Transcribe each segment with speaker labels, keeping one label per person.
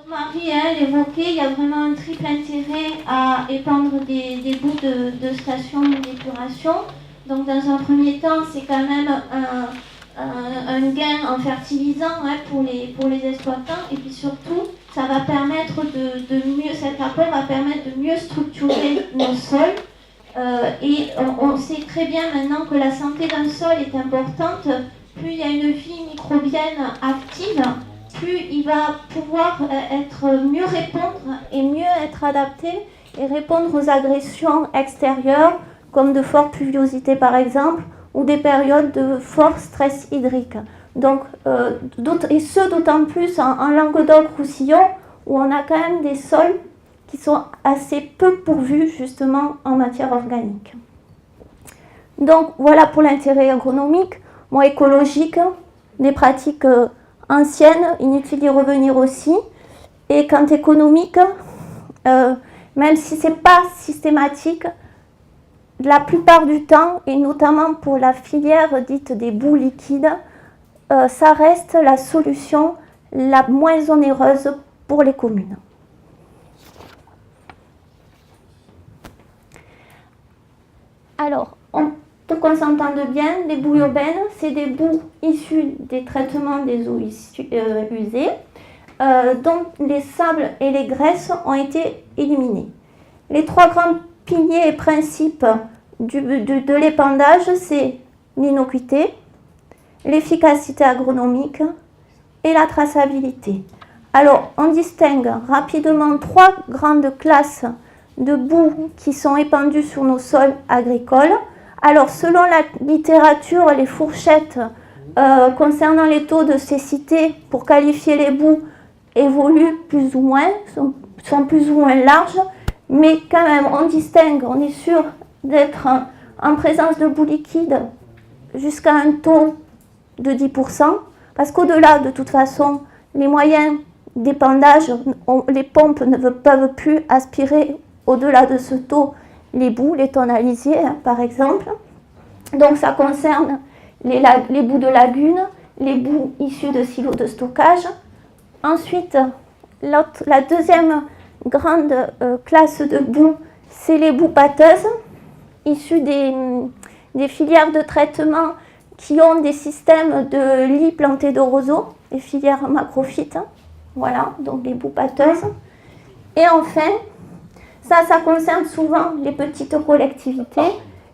Speaker 1: Marie l'évoquait, il y a vraiment un triple intérêt à épandre des bouts de stations d'épuration. Donc dans un premier temps, c'est quand même un gain en fertilisant pour les exploitants. Et puis surtout, ça va permettre cet apport va permettre de mieux structurer nos sols. Et on sait très bien maintenant que la santé d'un sol est importante. Plus il y a une vie microbienne active, plus il va pouvoir mieux répondre et mieux être adapté et répondre aux agressions extérieures, comme de fortes pluviosités par exemple, ou des périodes de fort stress hydrique. Donc, et ce d'autant plus en Languedoc-Roussillon, où on a quand même des sols qui sont assez peu pourvus justement en matière organique. Donc voilà pour l'intérêt agronomique. Écologique, des pratiques anciennes, inutile d'y revenir aussi. Et quant économique, même si ce n'est pas systématique, la plupart du temps, et notamment pour la filière dite des boues liquides, ça reste la solution la moins onéreuse pour les communes. Alors, pour qu'on s'entende bien, les boues urbaines, c'est des boues issues des traitements des eaux usées, dont les sables et les graisses ont été éliminés. Les trois grands piliers et principes de l'épandage, c'est l'innocuité, l'efficacité agronomique et la traçabilité. Alors, on distingue rapidement trois grandes classes de boues qui sont épandues sur nos sols agricoles. Alors, selon la littérature, les fourchettes concernant les taux de cécité pour qualifier les boues évoluent plus ou moins, sont plus ou moins larges, mais quand même, on distingue, on est sûr d'être en présence de boues liquides jusqu'à un taux de 10%, parce qu'au-delà, de toute façon, les moyens d'épandage, les pompes ne peuvent plus aspirer au-delà de ce taux les boues, les tonalisiers par exemple. Donc ça concerne les boues de lagunes, les boues issues de silos de stockage. Ensuite, la deuxième grande classe de boues, c'est les boues pâteuses, issues des filières de traitement qui ont des systèmes de lits plantés de roseaux, des filières macrophytes. Voilà, donc les boues pâteuses. Et enfin, ça concerne souvent les petites collectivités,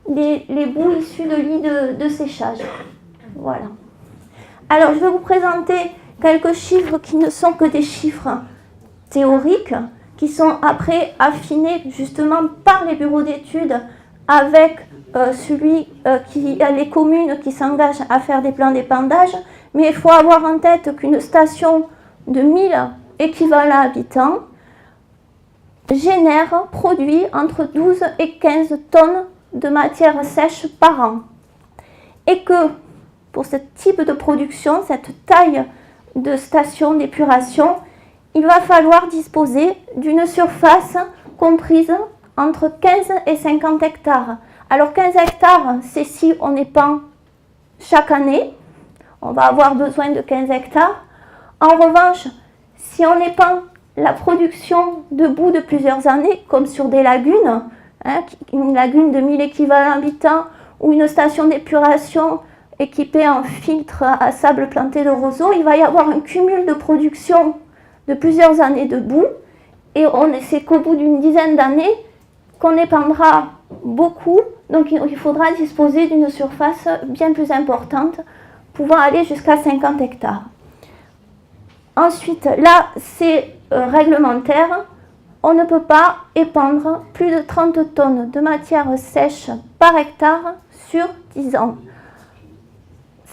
Speaker 1: les boues issues de lits de séchage. Voilà. Alors, je vais vous présenter quelques chiffres qui ne sont que des chiffres théoriques, qui sont après affinés justement par les bureaux d'études avec les communes qui s'engagent à faire des plans d'épandage. Mais il faut avoir en tête qu'une station de 1000 équivalents habitants produit entre 12 et 15 tonnes de matière sèche par an. Et que pour ce type de production, cette taille de station d'épuration, il va falloir disposer d'une surface comprise entre 15 et 50 hectares. Alors 15 hectares, c'est si on épand chaque année, on va avoir besoin de 15 hectares. En revanche, si on épand la production de boue de plusieurs années, comme sur des lagunes, une lagune de 1000 équivalents habitants ou une station d'épuration équipée en filtre à sable planté de roseaux, il va y avoir un cumul de production de plusieurs années de boue, et c'est qu'au bout d'une dizaine d'années qu'on épandra beaucoup, donc il faudra disposer d'une surface bien plus importante, pouvant aller jusqu'à 50 hectares. Ensuite, là, c'est réglementaire, on ne peut pas épandre plus de 30 tonnes de matière sèche par hectare sur 10 ans.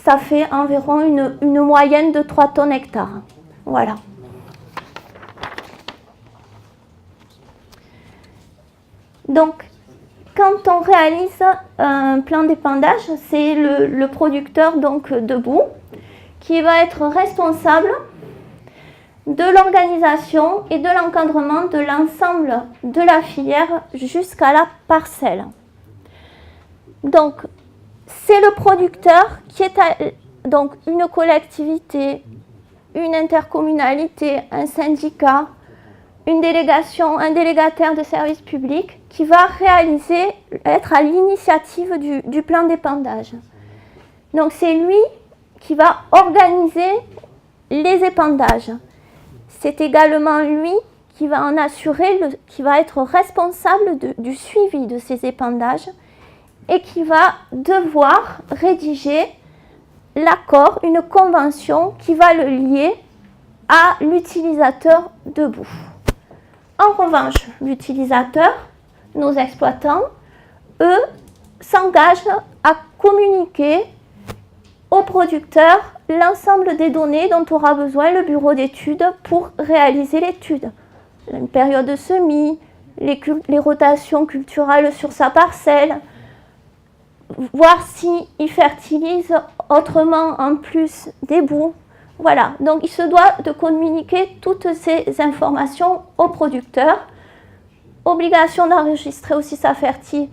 Speaker 1: Ça fait environ une moyenne de 3 tonnes hectare. Voilà. Donc, quand on réalise un plan d'épandage, c'est le producteur donc, de boue qui va être responsable de l'organisation et de l'encadrement de l'ensemble de la filière jusqu'à la parcelle. Donc, c'est le producteur qui est donc une collectivité, une intercommunalité, un syndicat, une délégation, un délégataire de service public qui va réaliser, être à l'initiative du plan d'épandage. Donc c'est lui qui va organiser les épandages. C'est également lui qui va en assurer, qui va être responsable du suivi de ces épandages et qui va devoir rédiger l'accord, une convention qui va le lier à l'utilisateur de boue. En revanche, l'utilisateur, nos exploitants, eux, s'engagent à communiquer au producteur l'ensemble des données dont aura besoin le bureau d'études pour réaliser l'étude. Une période de semis, les rotations culturales sur sa parcelle, voir s'il fertilise autrement en plus des boues. Voilà, donc il se doit de communiquer toutes ces informations au producteur. Obligation d'enregistrer aussi sa fertile,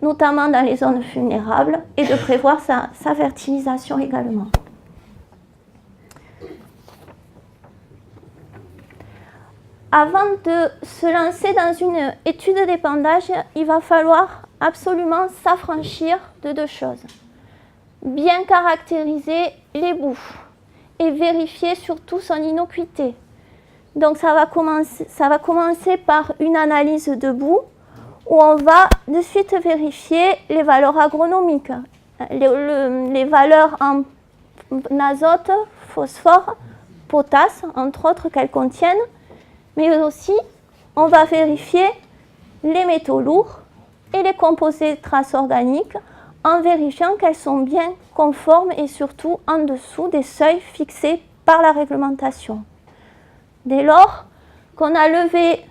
Speaker 1: notamment dans les zones vulnérables, et de prévoir sa fertilisation également. Avant de se lancer dans une étude d'épandage, il va falloir absolument s'affranchir de deux choses. Bien caractériser les boues et vérifier surtout son innocuité. Donc ça va commencer par une analyse de boue où on va de suite vérifier les valeurs agronomiques, les valeurs en azote, phosphore, potasse, entre autres qu'elles contiennent, mais aussi on va vérifier les métaux lourds et les composés de traces organiques en vérifiant qu'elles sont bien conformes et surtout en dessous des seuils fixés par la réglementation. Dès lors qu'on a levé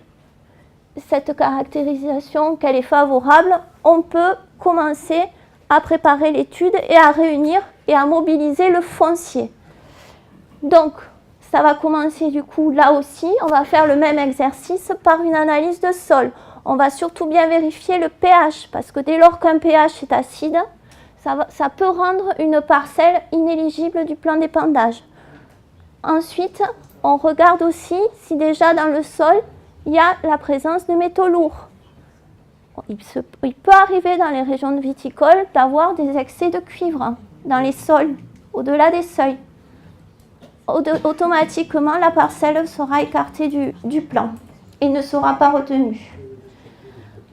Speaker 1: cette caractérisation, qu'elle est favorable, on peut commencer à préparer l'étude et à réunir et à mobiliser le foncier. Donc, ça va commencer du coup là aussi, on va faire le même exercice par une analyse de sol. On va surtout bien vérifier le pH, parce que dès lors qu'un pH est acide, ça peut rendre une parcelle inéligible du plan d'épandage. Ensuite, on regarde aussi si déjà dans le sol, il y a la présence de métaux lourds. Il peut arriver dans les régions viticoles d'avoir des excès de cuivre dans les sols, au-delà des seuils. Automatiquement, la parcelle sera écartée du plan et ne sera pas retenue.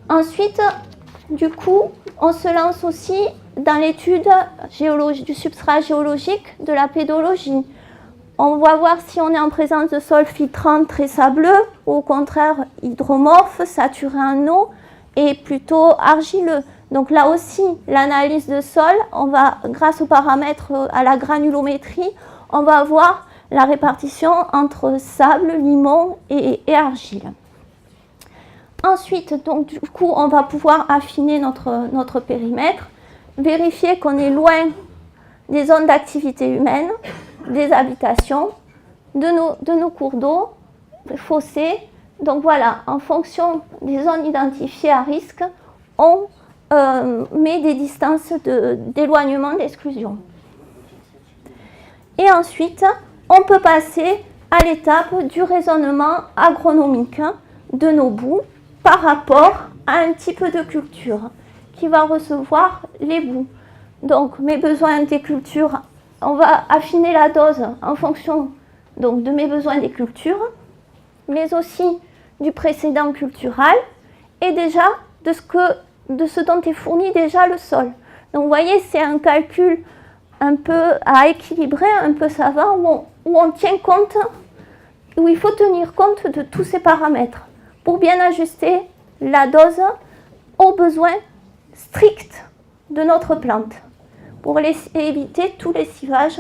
Speaker 1: Ensuite, du coup, on se lance aussi dans l'étude du substrat géologique, de la pédologie. On va voir si on est en présence de sols filtrants très sableux ou au contraire hydromorphes, saturés en eau et plutôt argileux. Donc là aussi, l'analyse de sol, on va, grâce aux paramètres à la granulométrie, on va voir la répartition entre sable, limon et argile. Ensuite, donc, du coup, on va pouvoir affiner notre périmètre, vérifier qu'on est loin des zones d'activité humaine, des habitations, de nos cours d'eau, des fossés. Donc voilà, en fonction des zones identifiées à risque, on met des distances d'éloignement, d'exclusion. Et ensuite, on peut passer à l'étape du raisonnement agronomique de nos boues par rapport à un type de culture qui va recevoir les boues. Donc, mes besoins des cultures, on va affiner la dose en fonction donc, de mes besoins des cultures, mais aussi du précédent cultural et déjà de ce dont est fourni déjà le sol. Donc, vous voyez, c'est un calcul un peu à équilibrer, un peu savant, où on tient compte, où il faut tenir compte de tous ces paramètres pour bien ajuster la dose aux besoins stricts de notre plante, pour éviter tout lessivage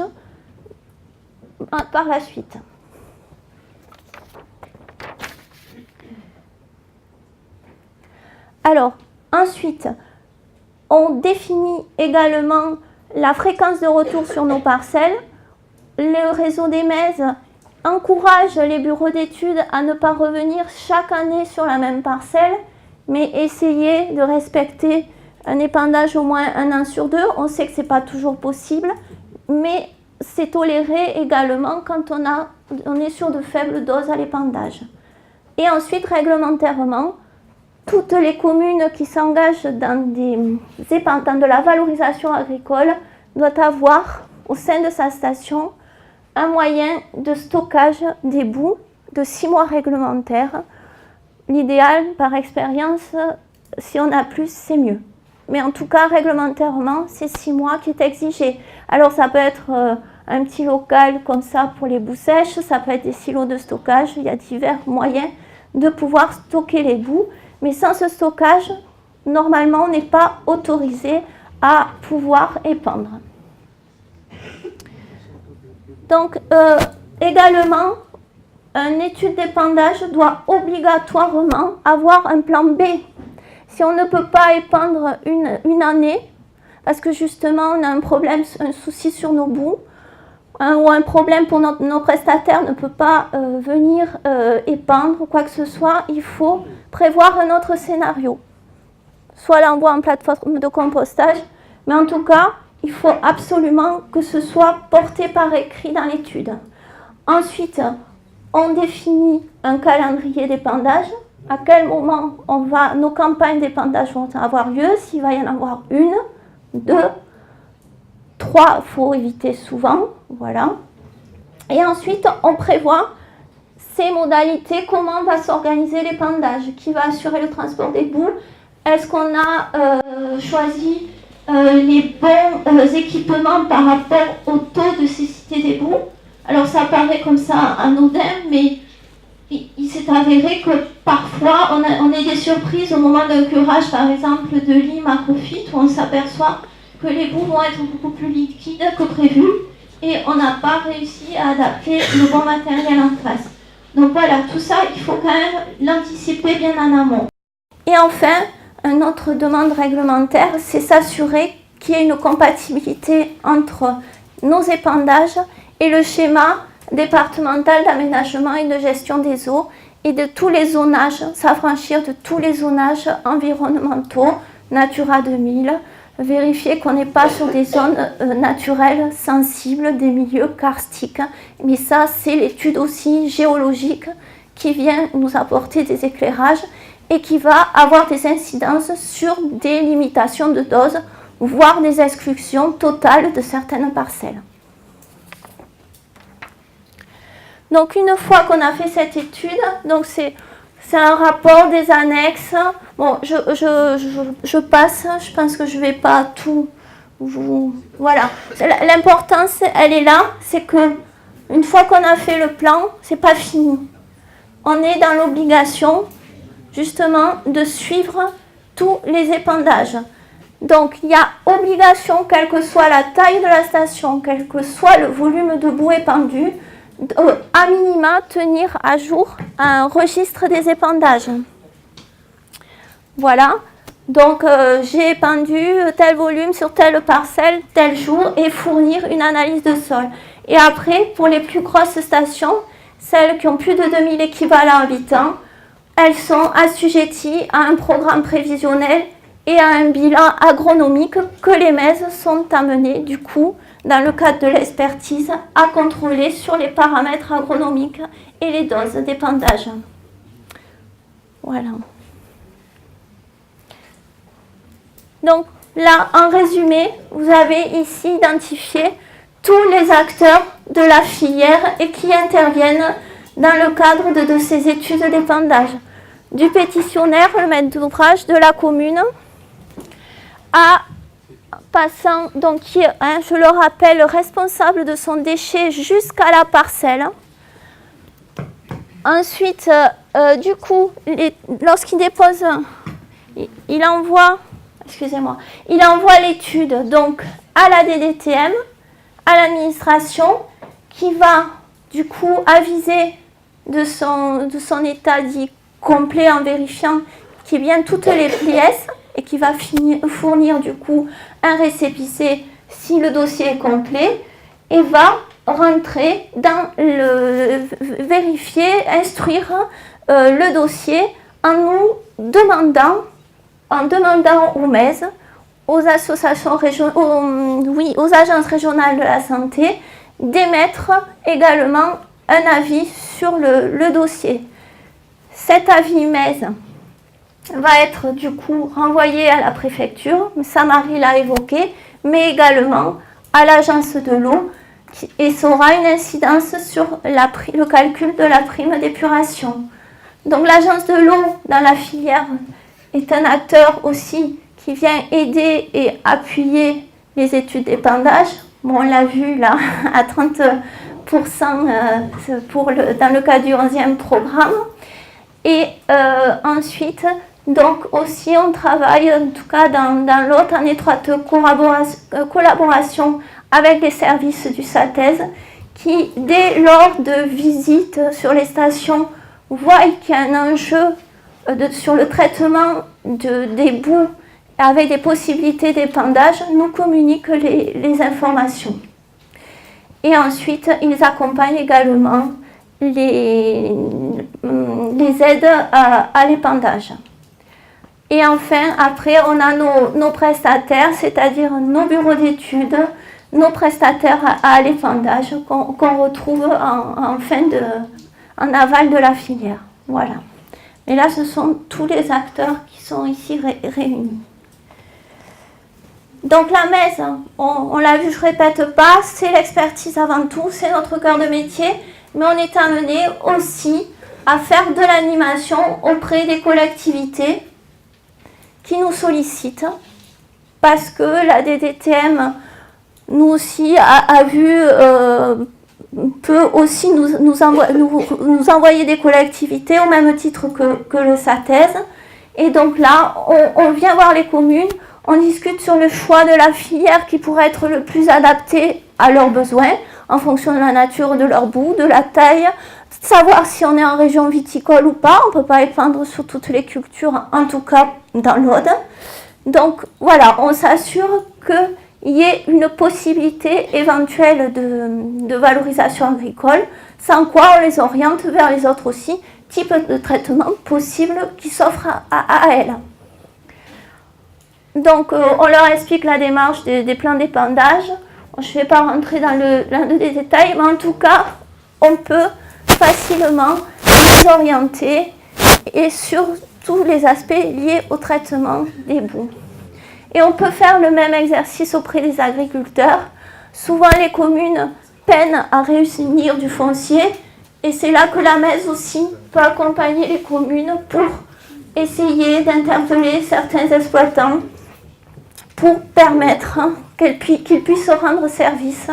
Speaker 1: par la suite. Alors, ensuite, on définit également la fréquence de retour sur nos parcelles. Le réseau des MES encourage les bureaux d'études à ne pas revenir chaque année sur la même parcelle, mais essayer de respecter un épandage au moins 1 an sur 2. On sait que ce n'est pas toujours possible, mais c'est toléré également quand on est sur de faibles doses à l'épandage. Et ensuite, réglementairement, toutes les communes qui s'engagent dans de la valorisation agricole doivent avoir au sein de sa station un moyen de stockage des boues de 6 mois réglementaires. L'idéal, par expérience, si on a plus, c'est mieux. Mais en tout cas, réglementairement, c'est 6 mois qui est exigé. Alors, ça peut être un petit local comme ça pour les boues sèches, ça peut être des silos de stockage, il y a divers moyens de pouvoir stocker les boues. Mais sans ce stockage, normalement, on n'est pas autorisé à pouvoir épandre. Donc, également, une étude d'épandage doit obligatoirement avoir un plan B. Si on ne peut pas épandre une année, parce que justement on a un problème, un souci sur nos boues, ou un problème pour nos prestataires ne peut pas venir épandre ou quoi que ce soit, il faut prévoir un autre scénario. Soit l'envoi en plateforme de compostage, mais en tout cas, il faut absolument que ce soit porté par écrit dans l'étude. Ensuite, on définit un calendrier d'épandage, à quel moment nos campagnes d'épandage vont avoir lieu, s'il va y en avoir 1, 2, 3, il faut éviter souvent, voilà. Et ensuite, on prévoit ces modalités, comment va s'organiser l'épandage, qui va assurer le transport des boules, est-ce qu'on a choisi les bons équipements par rapport au taux de cécité des boues. Alors ça paraît comme ça anodin, mais il s'est avéré que parfois on a des surprises au moment d'un curage, par exemple de lits macrophytes, où on s'aperçoit que les boues vont être beaucoup plus liquides que prévu et on n'a pas réussi à adapter le bon matériel en face. Donc voilà, tout ça, il faut quand même l'anticiper bien en amont. Et enfin, une autre demande réglementaire, c'est s'assurer qu'il y ait une compatibilité entre nos épandages et le schéma départemental d'aménagement et de gestion des eaux et de tous les zonages, s'affranchir de tous les zonages environnementaux, Natura 2000, vérifier qu'on n'est pas sur des zones naturelles sensibles, des milieux karstiques. Mais ça, c'est l'étude aussi géologique qui vient nous apporter des éclairages et qui va avoir des incidences sur des limitations de dose, voire des exclusions totales de certaines parcelles. Donc une fois qu'on a fait cette étude, donc c'est un rapport, des annexes. Bon, je passe, je pense que je ne vais pas tout vous... Voilà. L'importance, elle est là, c'est que une fois qu'on a fait le plan, c'est pas fini. On est dans l'obligation, justement, de suivre tous les épandages. Donc, il y a obligation, quelle que soit la taille de la station, quel que soit le volume de boue épandue, à minima tenir à jour un registre des épandages. Voilà, donc j'ai épandu tel volume sur telle parcelle, tel jour, et fournir une analyse de sol. Et après, pour les plus grosses stations, celles qui ont plus de 2000 équivalents habitants, elles sont assujetties à un programme prévisionnel et à un bilan agronomique que les MES sont amenés, du coup, dans le cadre de l'expertise, à contrôler sur les paramètres agronomiques et les doses d'épandage. Voilà. Donc là, en résumé, vous avez ici identifié tous les acteurs de la filière et qui interviennent dans le cadre de ces études d'épandage. Du pétitionnaire, le maître d'ouvrage, de la commune, à passant, donc qui est, je le rappelle, responsable de son déchet jusqu'à la parcelle. Ensuite, du coup, lorsqu'il dépose, il envoie l'étude donc à la DDTM, à l'administration, qui va du coup aviser de son état dit complet en vérifiant qu'il y ait bien toutes les pièces et qui va fournir du coup un récépissé si le dossier est complet et va rentrer dans vérifier, instruire le dossier en nous demandant aux MES, aux associations aux agences régionales de la santé, d'émettre également un avis sur le dossier. Cet avis MES va être du coup renvoyé à la préfecture, ça Marie l'a évoqué, mais également à l'agence de l'eau, et ça aura une incidence sur le calcul de la prime d'épuration. Donc l'agence de l'eau dans la filière est un acteur aussi qui vient aider et appuyer les études d'épandage. Bon, on l'a vu là à 30% dans le cas du 11e programme. Et ensuite, donc aussi on travaille en tout cas dans l'autre en étroite collaboration avec les services du SATES qui, dès lors de visites sur les stations, voient qu'il y a un enjeu sur le traitement des boues avec des possibilités d'épandage, nous communiquent les informations. Et ensuite, ils accompagnent également les aides à l'épandage. Et enfin, après, on a nos prestataires, c'est-à-dire nos bureaux d'études, nos prestataires à l'épandage qu'on retrouve en aval de la filière. Voilà. Et là, ce sont tous les acteurs qui sont ici réunis. Donc la MES, on l'a vu, je ne répète pas, c'est l'expertise avant tout, c'est notre cœur de métier, mais on est amené aussi à faire de l'animation auprès des collectivités qui nous sollicitent, parce que la DDTM, nous aussi, a vu, peut aussi nous envoyer des collectivités au même titre que le SATES. Et donc là, on vient voir les communes, on discute sur le choix de la filière qui pourrait être le plus adapté à leurs besoins, en fonction de la nature de leur boue, de la taille, savoir si on est en région viticole ou pas. On ne peut pas épandre sur toutes les cultures, en tout cas dans l'Aude. Donc voilà, on s'assure qu'il y ait une possibilité éventuelle de valorisation agricole, sans quoi on les oriente vers les autres aussi, types de traitement possibles qui s'offrent à elles. Donc on leur explique la démarche des plans d'épandage. Je ne vais pas rentrer dans le détail, mais en tout cas, on peut facilement les orienter et sur tous les aspects liés au traitement des boues. Et on peut faire le même exercice auprès des agriculteurs. Souvent, les communes peinent à réunir du foncier et c'est là que la MES aussi peut accompagner les communes pour essayer d'interpeller certains exploitants pour permettre qu'ils puissent rendre service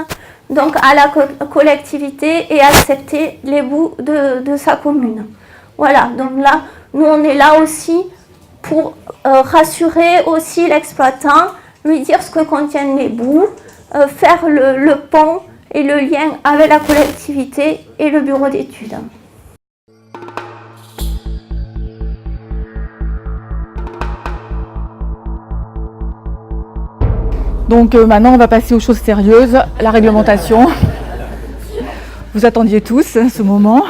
Speaker 1: donc à la collectivité et accepter les boues de sa commune. Voilà, donc là, nous on est là aussi pour rassurer aussi l'exploitant, lui dire ce que contiennent les boues, faire le pont et le lien avec la collectivité et le bureau d'études.
Speaker 2: Donc maintenant, on va passer aux choses sérieuses, la réglementation. Vous attendiez tous ce moment.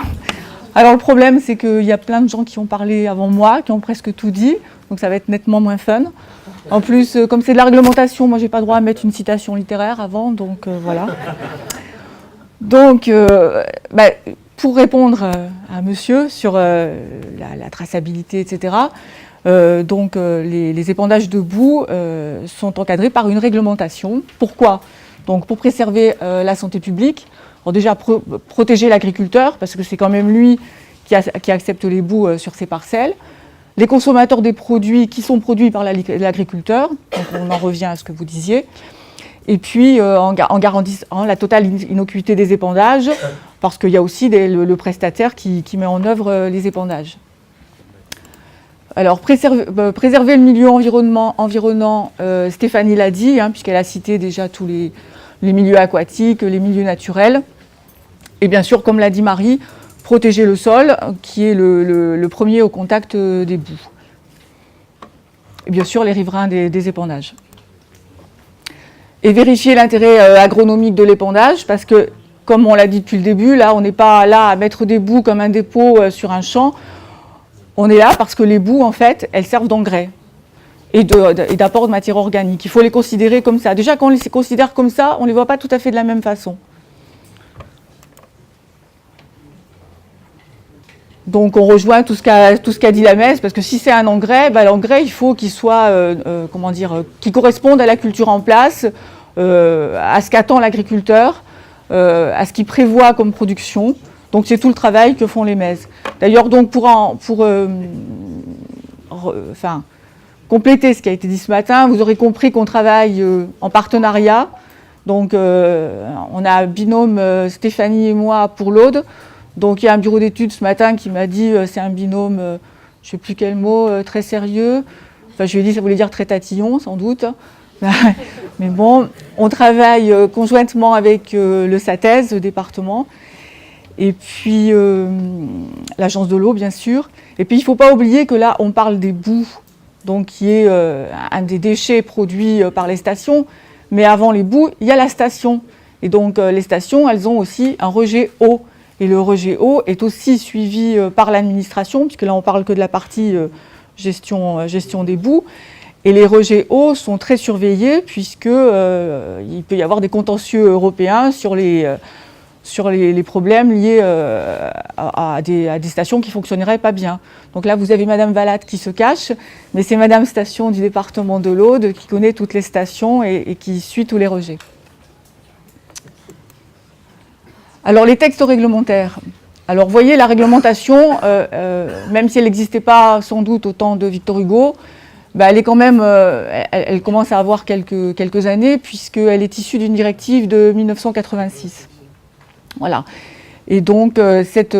Speaker 2: Alors le problème, c'est qu'il y a plein de gens qui ont parlé avant moi, qui ont presque tout dit, donc ça va être nettement moins fun. En plus, comme c'est de la réglementation, moi, j'ai pas le droit à mettre une citation littéraire avant, donc voilà. Donc, pour répondre à monsieur sur la traçabilité, etc., les épandages de boue sont encadrés par une réglementation. Pourquoi ? Donc, pour préserver la santé publique, alors déjà protéger l'agriculteur, parce que c'est quand même lui qui accepte les boues sur ses parcelles. Les consommateurs des produits qui sont produits par l'agriculteur, donc on en revient à ce que vous disiez. Et puis en garantissant la totale innocuité des épandages, parce qu'il y a aussi le prestataire qui met en œuvre les épandages. Alors, préserver le milieu environnant, Stéphanie l'a dit, puisqu'elle a cité déjà tous les milieux aquatiques, les milieux naturels. Et bien sûr, comme l'a dit Marie, protéger le sol, qui est le premier au contact des boues. Et bien sûr, les riverains des épandages. Et vérifier l'intérêt agronomique de l'épandage, parce que, comme on l'a dit depuis le début, là, on n'est pas là à mettre des boues comme un dépôt sur un champ. On est là parce que les boues, en fait, elles servent d'engrais et d'apport de matière organique. Il faut les considérer comme ça. Déjà, quand on les considère comme ça, on ne les voit pas tout à fait de la même façon. Donc on rejoint tout ce qu'a dit la messe, parce que si c'est un engrais, l'engrais il faut qu'il soit, qu'il corresponde à la culture en place, à ce qu'attend l'agriculteur, à ce qu'il prévoit comme production. Donc c'est tout le travail que font les MES. D'ailleurs, donc pour compléter ce qui a été dit ce matin, vous aurez compris qu'on travaille en partenariat. Donc on a un binôme Stéphanie et moi pour l'Aude. Donc il y a un bureau d'études ce matin qui m'a dit c'est un binôme, je ne sais plus quel mot, très sérieux. Enfin je lui ai dit ça voulait dire très tatillon sans doute. Mais bon, on travaille conjointement avec le SATES, le département, et puis l'agence de l'eau bien sûr. Et puis il ne faut pas oublier que là on parle des boues, donc qui est un des déchets produits par les stations. Mais avant les boues, il y a la station. Et donc les stations, elles ont aussi un rejet eau. Et le rejet eau est aussi suivi par l'administration, puisque là on parle que de la partie gestion des boues. Et les rejets eau sont très surveillés, puisque il peut y avoir des contentieux européens sur les problèmes liés à des stations qui ne fonctionneraient pas bien. Donc là vous avez Madame Valade qui se cache, mais c'est Madame Station du département de l'Aude qui connaît toutes les stations et qui suit tous les rejets. Alors les textes réglementaires. Alors vous voyez la réglementation, même si elle n'existait pas sans doute au temps de Victor Hugo, elle est quand même, elle commence à avoir quelques années puisqu'elle est issue d'une directive de 1986. Voilà. Et donc c'est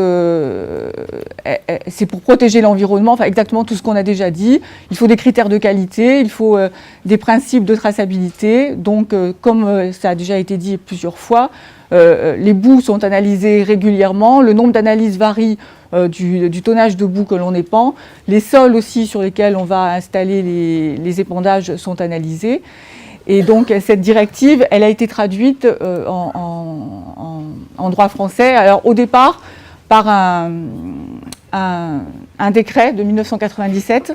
Speaker 2: pour protéger l'environnement, enfin exactement tout ce qu'on a déjà dit. Il faut des critères de qualité, il faut des principes de traçabilité. Donc comme ça a déjà été dit plusieurs fois, les boues sont analysées régulièrement, le nombre d'analyses varie du tonnage de boue que l'on épand, les sols aussi sur lesquels on va installer les épandages sont analysés. Et donc cette directive, elle a été traduite en droit français, alors au départ par un décret de 1997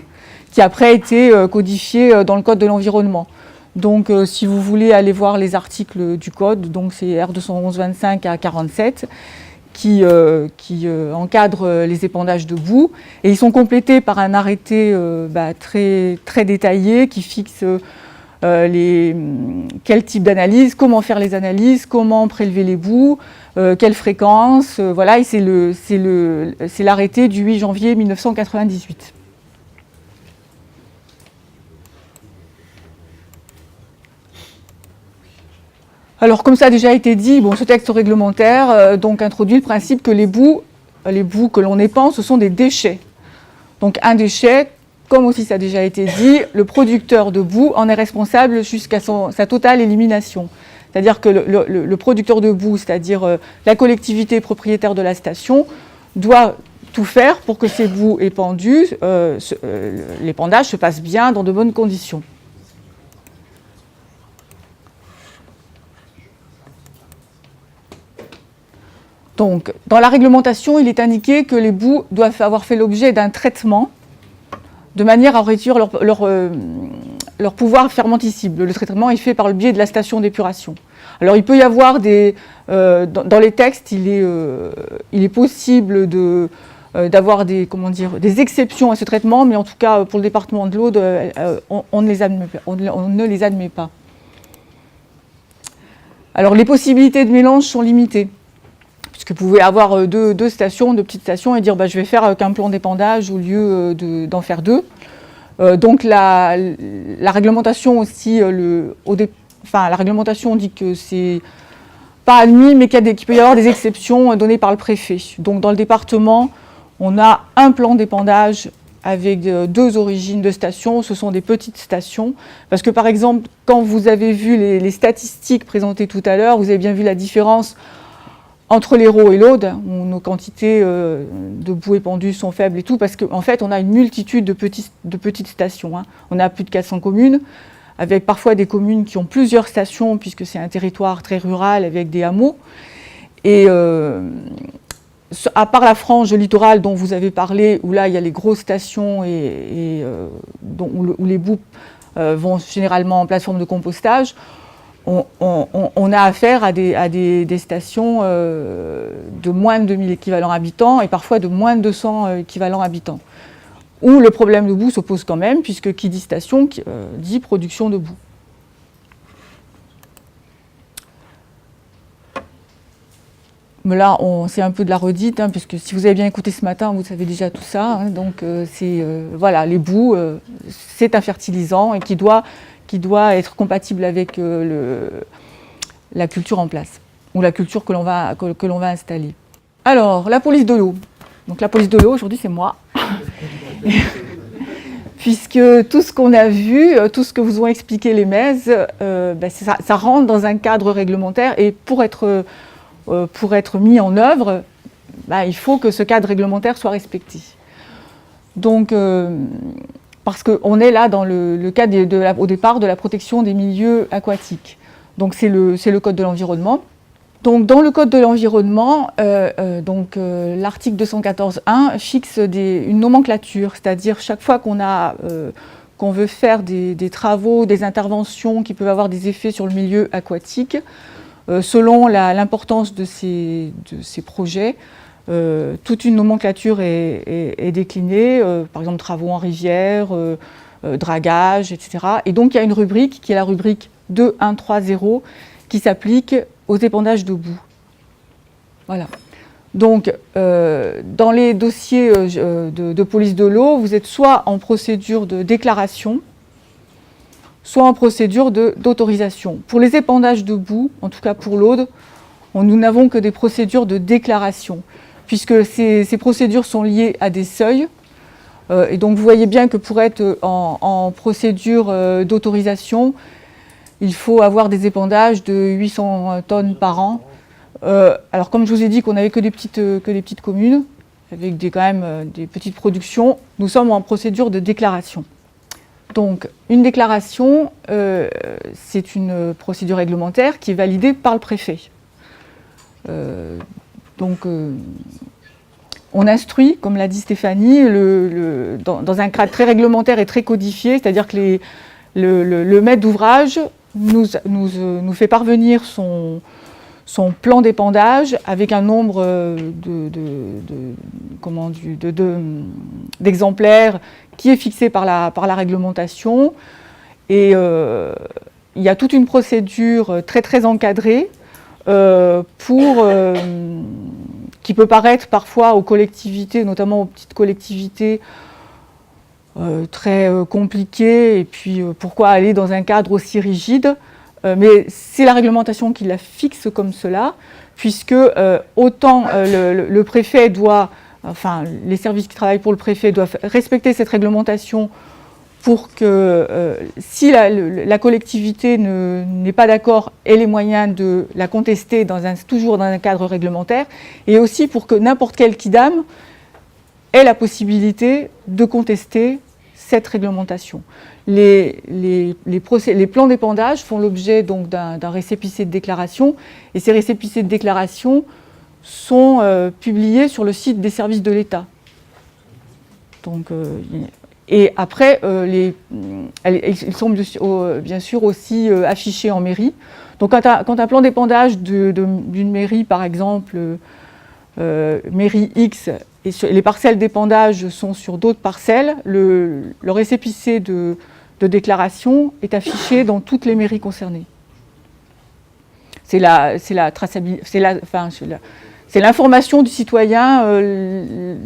Speaker 2: qui après a été codifié dans le Code de l'environnement. Donc si vous voulez aller voir les articles du Code, donc c'est R211-25 à 47, qui encadrent les épandages de boue, et ils sont complétés par un arrêté très, très détaillé qui fixe quel type d'analyse, comment faire les analyses, comment prélever les boues, quelle fréquence, voilà, et c'est l'arrêté du 8 janvier 1998. Alors, comme ça a déjà été dit, ce texte réglementaire donc introduit le principe que les boues que l'on épand, ce sont des déchets. Donc, un déchet, comme aussi ça a déjà été dit, le producteur de boue en est responsable jusqu'à sa totale élimination. C'est-à-dire que le producteur de boue, c'est-à-dire la collectivité propriétaire de la station, doit tout faire pour que ces boues épandues, l'épandage se passe bien dans de bonnes conditions. Donc, dans la réglementation, il est indiqué que les boues doivent avoir fait l'objet d'un traitement de manière à réduire leur pouvoir fermenticible. Le traitement est fait par le biais de la station d'épuration. Alors, il peut y avoir dans les textes, il est possible d'avoir des exceptions à ce traitement, mais en tout cas, pour le département de l'Aude, on ne les admet pas. Alors, les possibilités de mélange sont limitées. Puisque vous pouvez avoir deux petites stations, et dire je vais faire qu'un plan d'épandage au lieu d'en faire deux. Donc la réglementation aussi, la réglementation dit que c'est pas admis, mais qu'il peut y avoir des exceptions données par le préfet. Donc dans le département, on a un plan d'épandage avec deux origines de stations, ce sont des petites stations. Parce que par exemple, quand vous avez vu les statistiques présentées tout à l'heure, vous avez bien vu la différence entre l'Hérault et l'Aude, où nos quantités de boue épandue sont faibles et tout, parce qu'en fait, on a une multitude de petites stations. On a plus de 400 communes, avec parfois des communes qui ont plusieurs stations, puisque c'est un territoire très rural avec des hameaux. Et à part la frange littorale dont vous avez parlé, où là, il y a les grosses stations où les boues vont généralement en plateforme de compostage, on a affaire à des stations de moins de 2000 équivalents habitants et parfois de moins de 200 équivalents habitants, où le problème de boue se pose quand même, puisque qui dit station dit production de boue. Mais là, c'est un peu de la redite, hein, puisque si vous avez bien écouté ce matin, vous savez déjà tout ça. Hein, donc, voilà, les boues, c'est un fertilisant et qui doit être compatible avec la culture en place, ou la culture que l'on va installer. Alors, la police de l'eau. Donc, la police de l'eau, aujourd'hui, c'est moi. Puisque tout ce qu'on a vu, tout ce que vous ont expliqué les MES, ça rentre dans un cadre réglementaire, et pour être mis en œuvre, il faut que ce cadre réglementaire soit respecté. Donc, parce qu'on est là dans le cadre au départ de la protection des milieux aquatiques. Donc c'est le Code de l'environnement. Donc dans le Code de l'environnement, l'article 214.1 fixe une nomenclature, c'est-à-dire chaque fois qu'on veut faire des travaux, des interventions qui peuvent avoir des effets sur le milieu aquatique, selon l'importance de ces projets, toute une nomenclature est déclinée, par exemple travaux en rivière, dragage, etc. Et donc il y a une rubrique qui est la rubrique 2.1.3.0 qui s'applique aux épandages de boue. Voilà. Donc dans les dossiers de police de l'eau, vous êtes soit en procédure de déclaration, soit en procédure d'autorisation. Pour les épandages de boue, en tout cas pour l'Aude, nous n'avons que des procédures de déclaration, puisque ces procédures sont liées à des seuils. Et donc vous voyez bien que pour être en procédure d'autorisation, il faut avoir des épandages de 800 tonnes par an. Alors comme je vous ai dit qu'on n'avait que des petites communes, avec quand même des petites productions, nous sommes en procédure de déclaration. Donc, une déclaration, c'est une procédure réglementaire qui est validée par le préfet. On instruit, comme l'a dit Stéphanie, dans un cadre très réglementaire et très codifié, c'est-à-dire que le maître d'ouvrage nous fait parvenir son plan d'épandage avec un nombre d'exemplaires qui est fixé par la réglementation. Et il y a toute une procédure très très encadrée qui peut paraître parfois aux collectivités, notamment aux petites collectivités, très compliquées. Et puis pourquoi aller dans un cadre aussi rigide ? Mais c'est la réglementation qui la fixe comme cela, puisque autant le préfet les services qui travaillent pour le préfet doivent respecter cette réglementation pour que si la collectivité n'est pas d'accord, ait les moyens de la contester toujours dans un cadre réglementaire, et aussi pour que n'importe quel Quidam ait la possibilité de contester cette réglementation. Les plans d'épandage font l'objet donc d'un récépissé de déclaration, et ces récépissés de déclaration sont publiés sur le site des services de l'État. Donc, et après, ils sont bien sûr aussi affichés en mairie. Donc quand un plan d'épandage d'une mairie, par exemple, mairie X, et les parcelles d'épandage sont sur d'autres parcelles, le récépissé de déclaration est affiché dans toutes les mairies concernées. C'est la traçabilité, c'est l'information du citoyen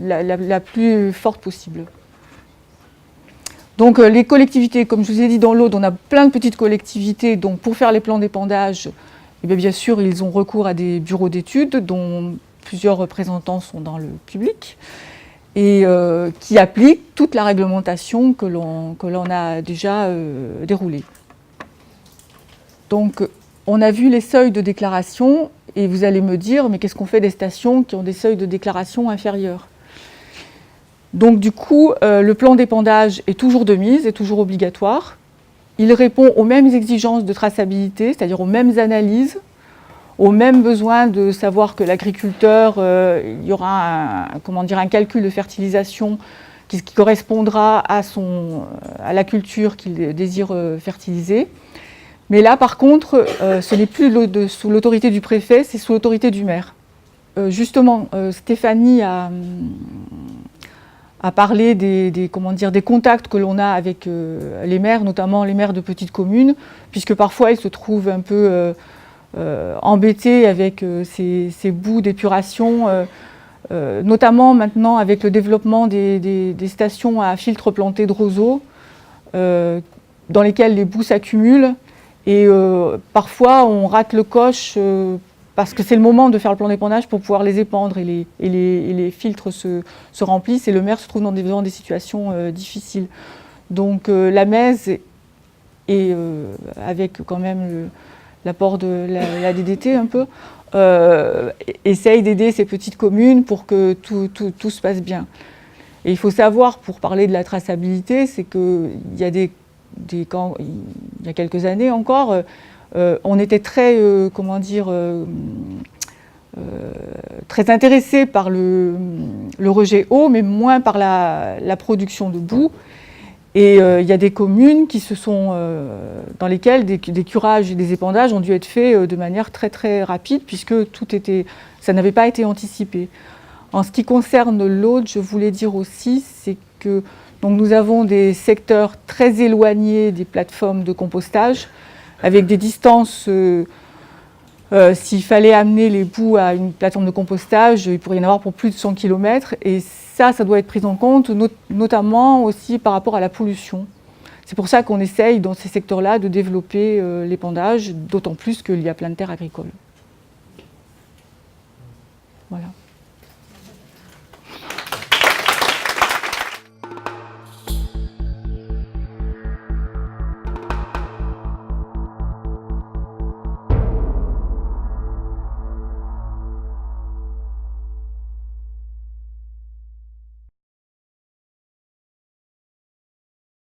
Speaker 2: la plus forte possible. Donc les collectivités, comme je vous ai dit dans l'Aude, on a plein de petites collectivités, donc pour faire les plans d'épandage, bien sûr ils ont recours à des bureaux d'études dont plusieurs représentants sont dans le public et qui appliquent toute la réglementation que l'on a déjà déroulée. Donc on a vu les seuils de déclaration et vous allez me dire, mais qu'est-ce qu'on fait des stations qui ont des seuils de déclaration inférieurs ? Donc du coup, le plan d'épandage est toujours de mise, est toujours obligatoire. Il répond aux mêmes exigences de traçabilité, c'est-à-dire aux mêmes analyses, aux mêmes besoins de savoir que l'agriculteur, il y aura un calcul de fertilisation qui correspondra à la culture qu'il désire fertiliser. Mais là, par contre, ce n'est plus sous l'autorité du préfet, c'est sous l'autorité du maire. Justement, Stéphanie a parlé des contacts que l'on a avec les maires, notamment les maires de petites communes, puisque parfois ils se trouvent un peu embêtés avec ces boues d'épuration, notamment maintenant avec le développement des stations à filtres plantés de roseaux, dans lesquelles les boues s'accumulent, et parfois on rate le coche parce que c'est le moment de faire le plan d'épandage pour pouvoir les épandre, et les filtres se remplissent, et le maire se trouve dans des situations difficiles. Donc la Mèze, et avec quand même l'apport de la DDT un peu, essaye d'aider ces petites communes pour que tout se passe bien. Et il faut savoir, pour parler de la traçabilité, c'est qu'il y a il y a quelques années encore, on était très, très intéressé par le rejet eau, mais moins par la production de boue. Et il y a des communes dans lesquelles des curages et des épandages ont dû être faits de manière très très rapide, puisque ça n'avait pas été anticipé. En ce qui concerne l'autre, je voulais dire aussi, c'est que donc nous avons des secteurs très éloignés des plateformes de compostage, avec des distances, s'il fallait amener les boues à une plateforme de compostage, il pourrait y en avoir pour plus de 100 km, et ça doit être pris en compte, notamment aussi par rapport à la pollution. C'est pour ça qu'on essaye dans ces secteurs-là de développer l'épandage, d'autant plus qu'il y a plein de terres agricoles. Voilà.